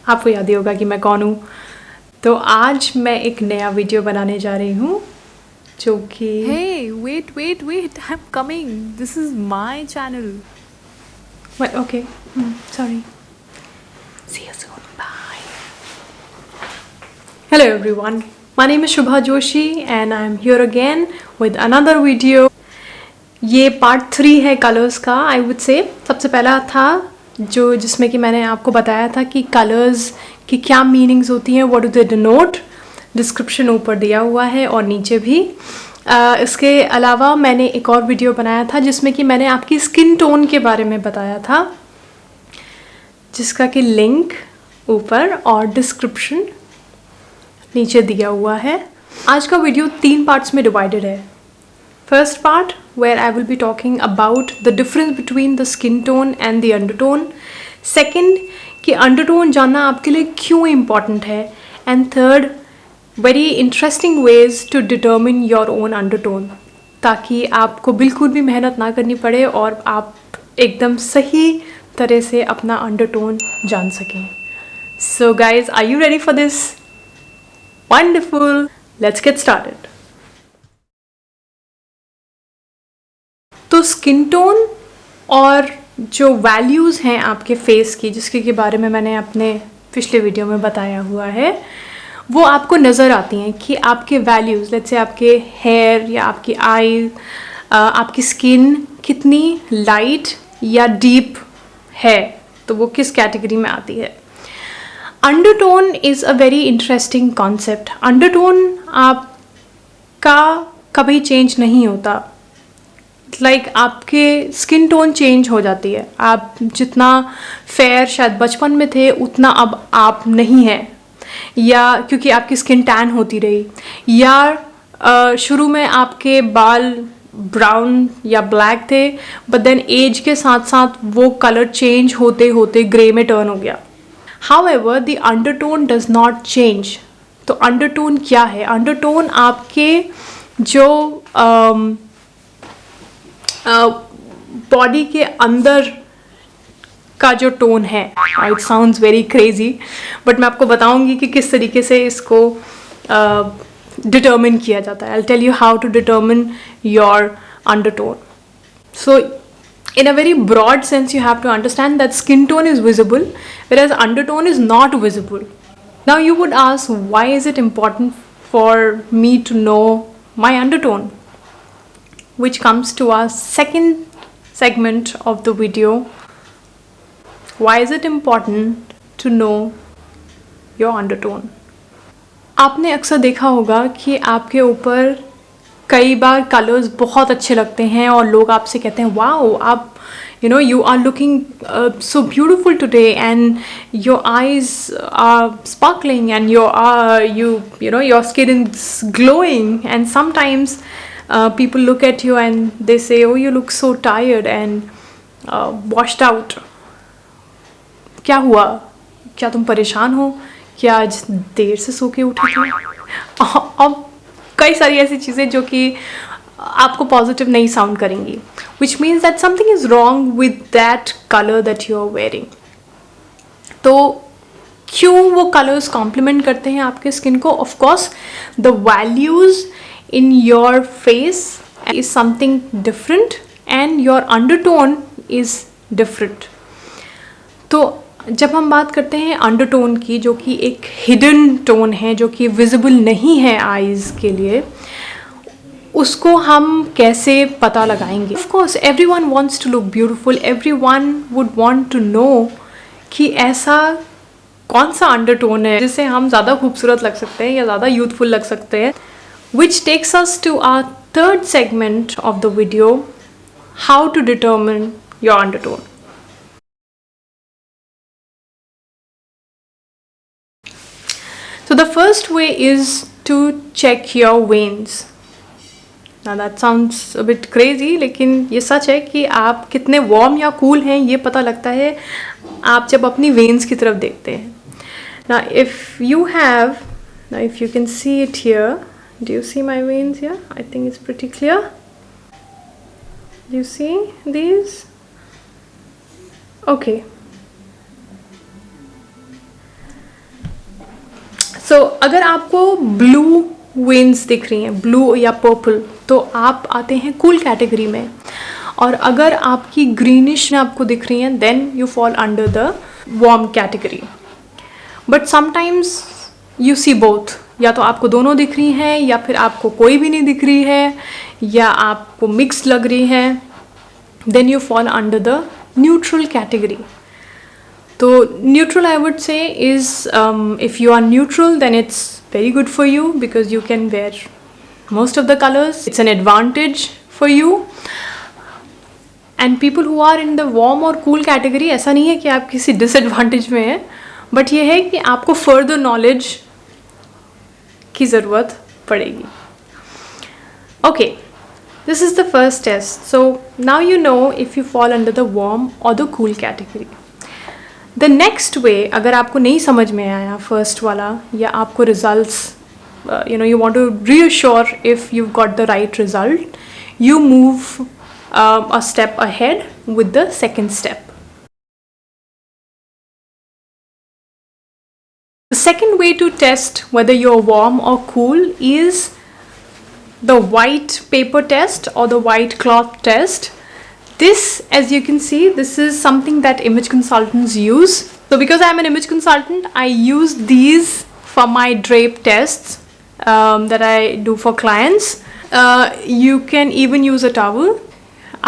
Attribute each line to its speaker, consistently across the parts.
Speaker 1: आपको याद ही होगा कि मैं कौन हूँ। तो आज मैं एक नया वीडियो बनाने जा रही हूँ जो कि
Speaker 2: Hey, wait, I'm coming. This is my channel.
Speaker 1: Okay sorry, see you soon, bye. Hello everyone, my name is Shubha Joshi and I am here again with another video. ये पार्ट 3 है कलर्स का। आई वुड से सबसे पहला था जो जिसमें कि मैंने आपको बताया था कि कलर्स की क्या मीनिंग्स होती हैं, what do they denote. Description ऊपर दिया हुआ है और नीचे भी। इसके अलावा मैंने एक और वीडियो बनाया था जिसमें कि मैंने आपकी स्किन टोन के बारे में बताया था, जिसका कि लिंक ऊपर और डिस्क्रिप्शन नीचे दिया हुआ है। आज का वीडियो 3 पार्ट्स में डिवाइडेड है। First part where I will be talking about the difference between the skin tone and the undertone. Second, कि undertone जानना आपके लिए क्यों important है. And third, very interesting ways to determine your own undertone, ताकि आपको बिल्कुल भी मेहनत ना करनी पड़े और आप एकदम सही तरह से अपना undertone जान सकें. So guys, are you ready for this? Wonderful! Let's get started. तो स्किन टोन और जो वैल्यूज़ हैं आपके फेस की, जिसके के बारे में मैंने अपने पिछले वीडियो में बताया हुआ है, वो आपको नज़र आती हैं कि आपके वैल्यूज़, लेट्स से आपके हेयर या आपकी आई, आपकी स्किन कितनी लाइट या डीप है, तो वो किस कैटेगरी में आती है। Undertone is a very interesting concept. Undertone आपका कभी चेंज नहीं होता। आपके स्किन टोन चेंज हो जाती है। आप जितना फेयर शायद बचपन में थे उतना अब आप नहीं हैं, या क्योंकि आपकी स्किन टैन होती रही, या शुरू में आपके बाल ब्राउन या ब्लैक थे, बट देन एज के साथ साथ वो कलर चेंज होते होते ग्रे में टर्न हो गया। However the undertone does not change. तो अंडरटोन क्या है? अंडरटोन आपके जो बॉडी के अंदर का जो टोन है, it sounds very crazy, but मैं आपको बताऊंगी कि किस तरीके से इसको डिटर्मिन किया जाता है। I tell you how to determine your undertone. So in a very broad sense you have to understand that skin tone is visible whereas undertone is not visible. Now you would ask, why is it important for me to know my undertone? Which comes to our second segment of the video. Why is it important to know your undertone? आपने अक्सर देखा होगा कि आपके ऊपर कई बार colours बहुत अच्छे लगते हैं और लोग आपसे कहते हैं, वाओ, आप you are looking so beautiful today and your eyes are sparkling and your skin is glowing. And sometimes people look at you and they say, oh, you look so tired and washed out. क्या हुआ? क्या तुम परेशान हो? क्या आज देर से सो के उठे थे? अब कई सारी ऐसी चीज़ें जो कि आपको पॉजिटिव नहीं साउंड करेंगी, which means that something is wrong with that color that you are wearing. तो क्यों वो कलर्स कॉम्प्लीमेंट करते हैं आपके स्किन को? Of course the values in your face is something different and your undertone is different. तो जब हम बात करते हैं अंडरटोन की, जो कि एक हिडन टोन है, जो कि विजिबल नहीं है आईज के लिए, उसको हम कैसे पता लगाएंगे? Of course everyone wants to look beautiful, everyone would want to know कि ऐसा कौन सा अंडरटोन है जिससे हम ज़्यादा खूबसूरत लग सकते हैं या ज़्यादा यूथफुल लग सकते हैं. Which takes us to our third segment of the video, how to determine your undertone. So the first way is to check your veins. Now that sounds a bit crazy, लेकिन ये सच है कि आप कितने warm या cool हैं ये पता लगता है आप जब अपनी veins की तरफ देखते हैं. Now if you can see it here. Do you see my veins here? I think it's pretty clear. Do you see these? Okay. सो अगर आपको ब्लू वेन्स दिख रही हैं, ब्लू या पर्पल, तो आप आते हैं कूल कैटेगरी में. और अगर आपकी ग्रीनिश आपको दिख रही हैं, then you fall under the warm category. But sometimes you see both, या तो आपको दोनों दिख रही हैं या फिर आपको कोई भी नहीं दिख रही है या आपको मिक्स लग रही है, then you fall under the neutral category. तो neutral I would say is if you are neutral then it's very good for you because you can wear most of the colors. It's an advantage for you. And people who are in the warm or cool category, ऐसा नहीं है कि आप किसी disadvantage में हैं, but ये है कि आपको further knowledge की ज़रूरत पड़ेगी. Okay, this is the first test. So now you know if you fall under the warm or the cool category. The next way, अगर आपको नहीं समझ में आया फर्स्ट वाला, या आपको results you want to reassure if you've got the right result, you move a step ahead with the second step. The second way to test whether you're warm or cool is the white paper test or the white cloth test. This, as you can see, this is something that image consultants use. So because I'm an image consultant, I use these for my drape tests that I do for clients. You can even use a towel.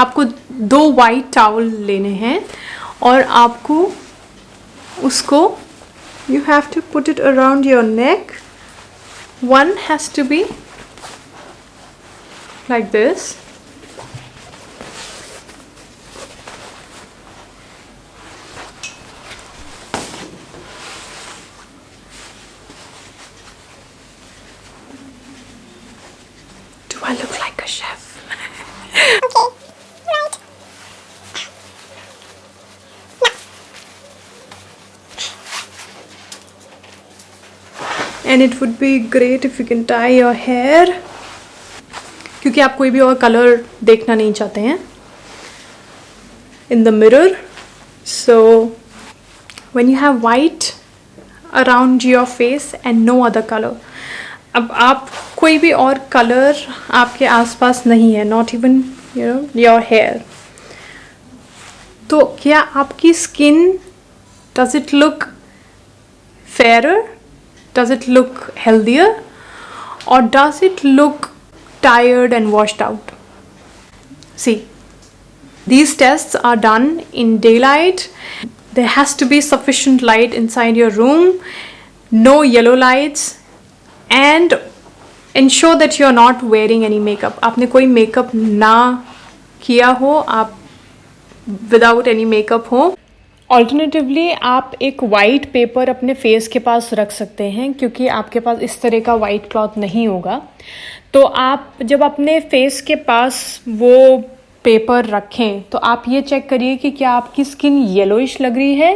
Speaker 1: आपको 2 white towel लेने हैं और आपको उसको you have to put it around your neck. One has to be like this. I look like a chef.
Speaker 3: Okay, right.
Speaker 1: And it would be great if you can tie your hair. क्योंकि आप कोई भी और colour देखना नहीं चाहते हैं in the mirror. So when you have white around your face and no other color, अब आप कोई भी और कलर आपके आसपास नहीं है, नॉट इवन योर हेयर, तो क्या आपकी skin, does it look fair, does it look healthier, और does it look tired and washed out? See, these tests are done in daylight. There has to be sufficient light inside your room, no yellow lights, and ensure that you are not wearing any makeup. आपने कोई makeup ना किया हो, आप without any makeup हो. Alternatively आप एक white paper अपने फेस के पास रख सकते हैं, क्योंकि आपके पास इस तरह का वाइट क्लॉथ नहीं होगा. तो आप जब अपने फेस के पास वो पेपर रखें तो आप ये चेक करिए कि क्या आपकी स्किन येलोइश लग रही है,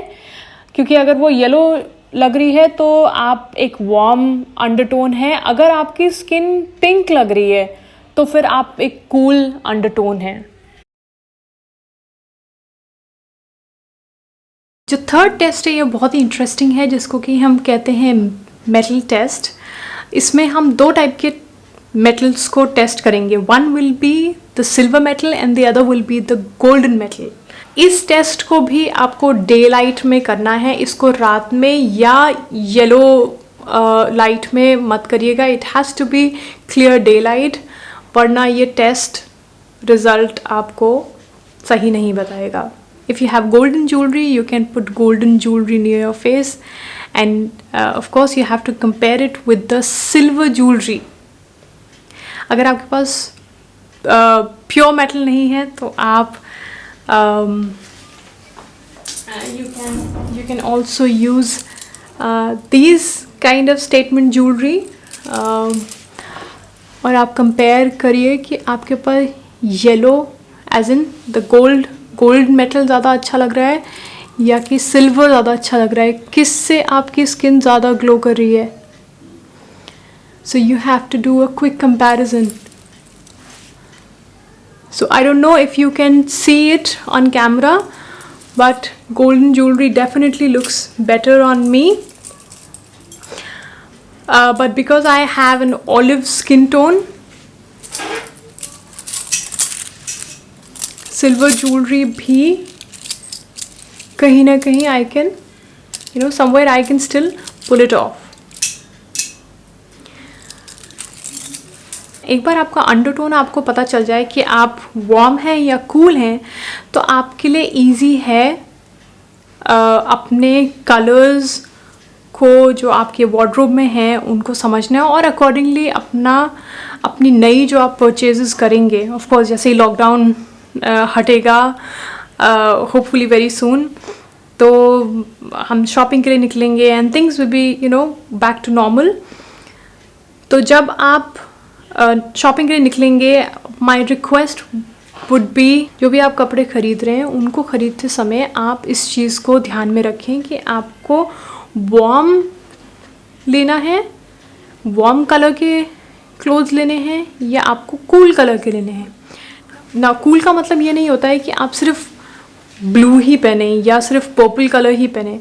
Speaker 1: क्योंकि अगर वो येलो लग रही है तो आप एक वार्म अंडरटोन है. अगर आपकी स्किन पिंक लग रही है तो फिर आप एक कूल अंडरटोन है. जो थर्ड टेस्ट है ये बहुत ही इंटरेस्टिंग है, जिसको कि हम कहते हैं मेटल टेस्ट. इसमें हम 2 टाइप के मेटल्स को टेस्ट करेंगे. One will be the silver metal and the other will be the golden metal. इस टेस्ट को भी आपको डे लाइट में करना है, इसको रात में या येलो लाइट में मत करिएगा. It has to be clear day light, वरना ये टेस्ट रिज़ल्ट आपको सही नहीं बताएगा. If you have golden jewelry, you can put golden jewelry near your face, and of course you have to compare it with the silver jewelry. अगर आपके पास pure metal नहीं है तो आप you can also use these kind of statement jewelry, और आप compare करिए कि आपके पास yellow as in the gold metal ज़्यादा अच्छा लग रहा है या कि सिल्वर ज़्यादा अच्छा लग रहा है, किससे आपकी स्किन ज़्यादा ग्लो कर रही है. So you have to do a quick comparison. So I don't know if you can see it on camera, but golden jewelry definitely looks better on me. but because I have an olive skin tone, silver jewelry भी कहीं ना कहीं I can, somewhere I can still pull it off. एक बार आपका undertone आपको पता चल जाए कि आप वार्म हैं या कूल हैं, तो आपके लिए इजी है अपने कलर्स को जो आपके वार्डरोब में हैं उनको समझना है और अकॉर्डिंगली अपनी नई जो आप परचेजेस करेंगे, ऑफ कोर्स जैसे ही लॉकडाउन हटेगा होपफुली वेरी सून, तो हम शॉपिंग के लिए निकलेंगे and things will be back to normal. तो जब आप शॉपिंग के लिए निकलेंगे, माय रिक्वेस्ट वुड बी, जो भी आप कपड़े ख़रीद रहे हैं उनको ख़रीदते समय आप इस चीज़ को ध्यान में रखें कि आपको वार्म लेना है, वार्म कलर के क्लोथ्स लेने हैं या आपको कूल कलर के लेने हैं ना. कूल का मतलब ये नहीं होता है कि आप सिर्फ ब्लू ही पहने या सिर्फ पर्पल कलर ही पहने,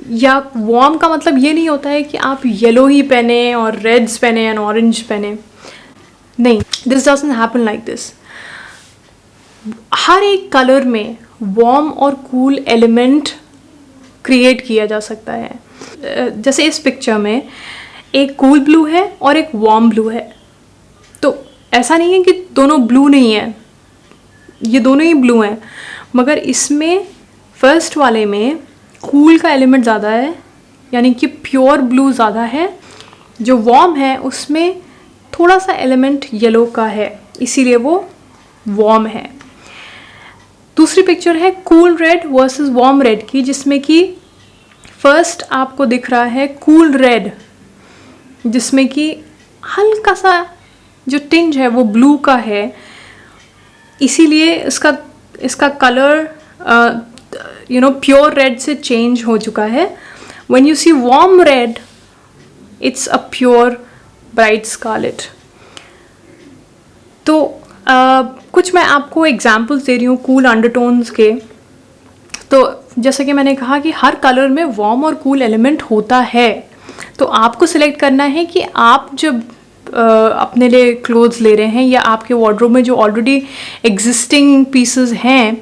Speaker 1: या वार्म का मतलब ये नहीं होता है कि आप येलो ही पहने और रेड्स पहने एंड ऑरेंज पहने. नहीं, this doesn't happen like this. हर एक कलर में वार्म और कूल एलिमेंट क्रिएट किया जा सकता है. जैसे इस पिक्चर में एक कूल ब्लू है और एक वार्म ब्लू है, तो ऐसा नहीं है कि दोनों ब्लू नहीं है, ये दोनों ही ब्लू हैं, मगर इसमें फर्स्ट वाले में कूल का एलिमेंट ज़्यादा है, यानी कि प्योर ब्लू ज़्यादा है. जो वार्म है उसमें थोड़ा सा एलिमेंट येलो का है, इसीलिए वो वार्म है. दूसरी पिक्चर है cool red versus warm red की, जिसमें कि फर्स्ट आपको दिख रहा है कूल रेड, जिसमें कि हल्का सा जो टिंज है वो ब्लू का है, इसीलिए इसका कलर प्योर रेड से चेंज हो चुका है. When you see warm red, it's a pure bright scarlet. तो कुछ मैं आपको एग्जांपल्स दे रही हूँ कूल अंडरटोन्स के. तो जैसा कि मैंने कहा कि हर कलर में वार्म और कूल एलिमेंट होता है, तो आपको सिलेक्ट करना है कि आप जब अपने लिए क्लोथ्स ले रहे हैं या आपके वार्डरोब में जो ऑलरेडी एग्जिस्टिंग पीसेस हैं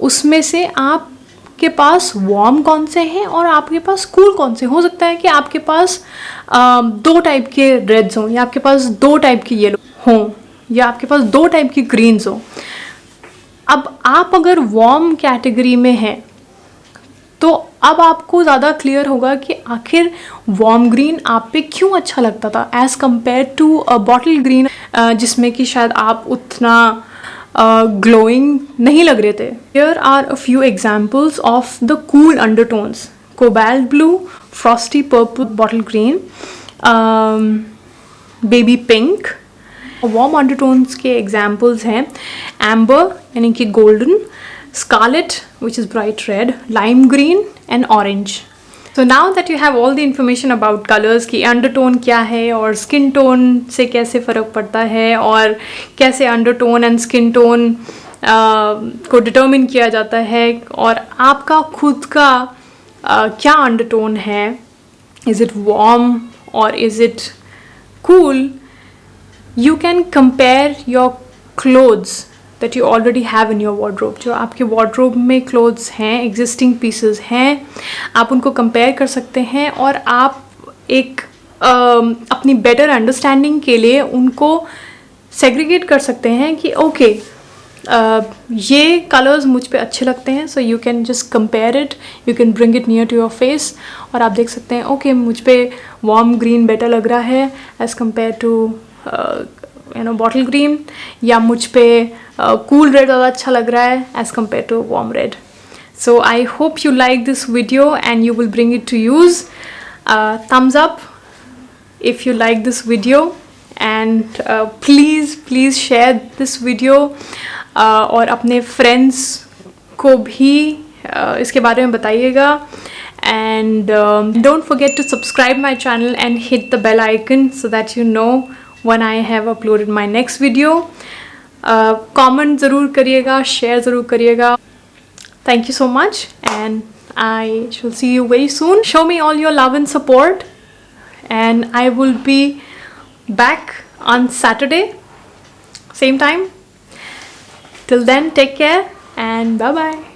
Speaker 1: उसमें से आपके पास वार्म कौन से हैं और आपके पास कूल कौन से. हो सकता है कि आपके पास 2 टाइप के रेड्स हों, या आपके पास 2 टाइप के येलो हों, या आपके पास 2 टाइप की ग्रीन्स हों. अब आप अगर वार्म कैटेगरी में हैं तो अब आपको ज़्यादा क्लियर होगा कि आखिर वार्म ग्रीन आप पे क्यों अच्छा लगता था as compare to a bottle green, जिसमें कि शायद आप उतना ग्लोइंग नहीं लग रहे थे. Here are a few examples of the cool undertones: cobalt blue, frosty purple, bottle green, baby pink. Warm undertones के एग्जाम्पल्स हैं एम्बर यानी कि golden, Scarlet which is bright red, lime green and orange. So now that you have all the information about colors कि undertone क्या है और skin tone से कैसे फ़र्क पड़ता है और कैसे अंडरटोन एंड स्किन टोन को डिटर्मिन किया जाता है और आपका खुद का क्या अंडरटोन है, इज़ इट वार्म और is it cool, you can compare your clothes that you already have in your wardrobe. जो आपके wardrobe में clothes हैं, existing pieces हैं, आप उनको compare कर सकते हैं और आप एक अपनी better understanding के लिए उनको segregate कर सकते हैं कि okay, ये colors मुझ पे अच्छे लगते हैं, so you can just compare it, you can bring it near to your face और आप देख सकते हैं okay, मुझ पे warm green better लग रहा है as compared to bottle green, या मुझ पे कूल रेड ज़्यादा अच्छा लग रहा है as compare to warm red. So I hope you like this video and you will bring it to use. thumbs up if you like this video and please share this video और अपने friends को भी इसके बारे में बताइएगा. And don't forget to subscribe my channel and hit the bell icon so that you know when I have uploaded my next video. Comment ज़रूर करिएगा, share ज़रूर करिएगा. Thank you so much and I shall see you very soon. Show me all your love and support and I will be back on Saturday, same time. Till then, take care and bye bye.